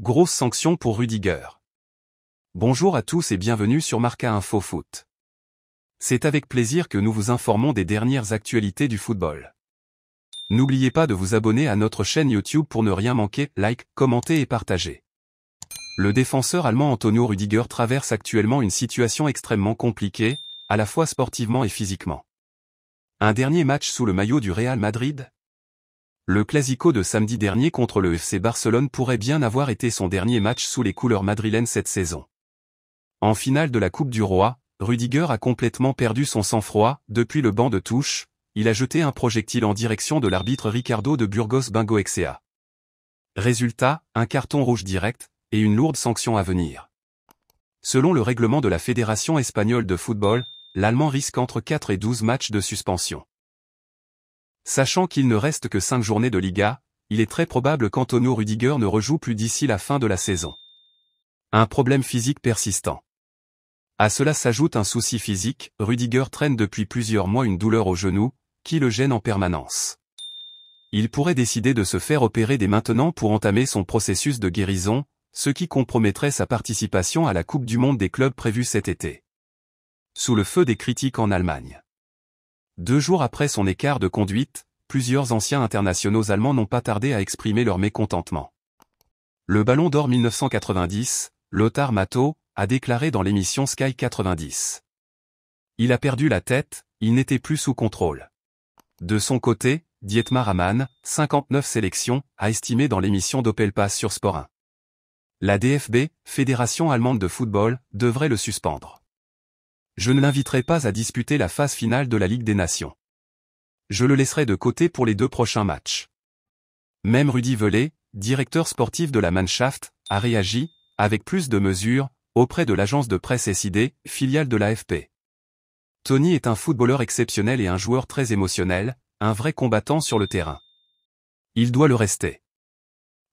Grosse sanction pour Rudiger. Bonjour à tous et bienvenue sur Marca Info Foot. C'est avec plaisir que nous vous informons des dernières actualités du football. N'oubliez pas de vous abonner à notre chaîne YouTube pour ne rien manquer, like, commentez et partagez. Le défenseur allemand Antonio Rudiger traverse actuellement une situation extrêmement compliquée, à la fois sportivement et physiquement. Un dernier match sous le maillot du Real Madrid? Le Clasico de samedi dernier contre le FC Barcelone pourrait bien avoir été son dernier match sous les couleurs madrilènes cette saison. En finale de la Coupe du Roi, Rudiger a complètement perdu son sang-froid. Depuis le banc de touche, il a jeté un projectile en direction de l'arbitre Ricardo de Burgos Bengoechea. Résultat, un carton rouge direct, et une lourde sanction à venir. Selon le règlement de la Fédération espagnole de football, l'Allemand risque entre 4 et 12 matchs de suspension. Sachant qu'il ne reste que 5 journées de Liga, il est très probable qu'Antonio Rudiger ne rejoue plus d'ici la fin de la saison. Un problème physique persistant. À cela s'ajoute un souci physique, Rudiger traîne depuis plusieurs mois une douleur au genou, qui le gêne en permanence. Il pourrait décider de se faire opérer dès maintenant pour entamer son processus de guérison, ce qui compromettrait sa participation à la Coupe du Monde des clubs prévue cet été. Sous le feu des critiques en Allemagne. 2 jours après son écart de conduite, plusieurs anciens internationaux allemands n'ont pas tardé à exprimer leur mécontentement. Le Ballon d'Or 1990, Lothar Matthäus, a déclaré dans l'émission Sky 90. Il a perdu la tête, il n'était plus sous contrôle. De son côté, Dietmar Hamann, 59 sélections, a estimé dans l'émission Doppelpass sur Sport 1. La DFB, Fédération allemande de football, devrait le suspendre. Je ne l'inviterai pas à disputer la phase finale de la Ligue des Nations. Je le laisserai de côté pour les 2 prochains matchs. Même Rudi Völler, directeur sportif de la Mannschaft, a réagi, avec plus de mesures, auprès de l'agence de presse SID, filiale de l'AFP. Tony est un footballeur exceptionnel et un joueur très émotionnel, un vrai combattant sur le terrain. Il doit le rester.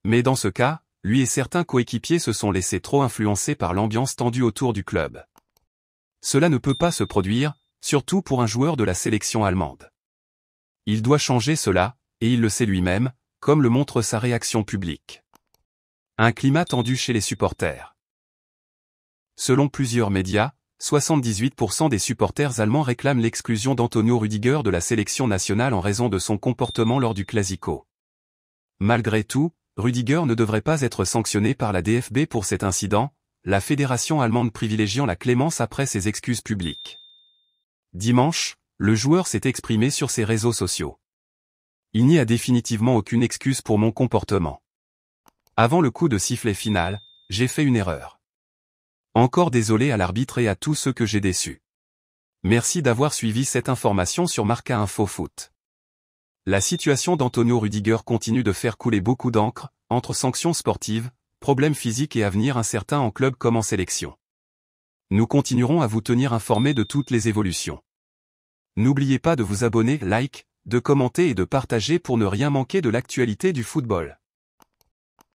Mais dans ce cas, lui et certains coéquipiers se sont laissés trop influencer par l'ambiance tendue autour du club. Cela ne peut pas se produire, surtout pour un joueur de la sélection allemande. Il doit changer cela, et il le sait lui-même, comme le montre sa réaction publique. Un climat tendu chez les supporters. Selon plusieurs médias, 78% des supporters allemands réclament l'exclusion d'Antonio Rudiger de la sélection nationale en raison de son comportement lors du Clasico. Malgré tout, Rudiger ne devrait pas être sanctionné par la DFB pour cet incident, la fédération allemande privilégiant la clémence après ses excuses publiques. Dimanche, le joueur s'est exprimé sur ses réseaux sociaux. Il n'y a définitivement aucune excuse pour mon comportement. Avant le coup de sifflet final, j'ai fait une erreur. Encore désolé à l'arbitre et à tous ceux que j'ai déçus. Merci d'avoir suivi cette information sur Marca Info Foot. La situation d'Antonio Rudiger continue de faire couler beaucoup d'encre, entre sanctions sportives, problèmes physiques et avenir incertain en club comme en sélection. Nous continuerons à vous tenir informés de toutes les évolutions. N'oubliez pas de vous abonner, like, de commenter et de partager pour ne rien manquer de l'actualité du football.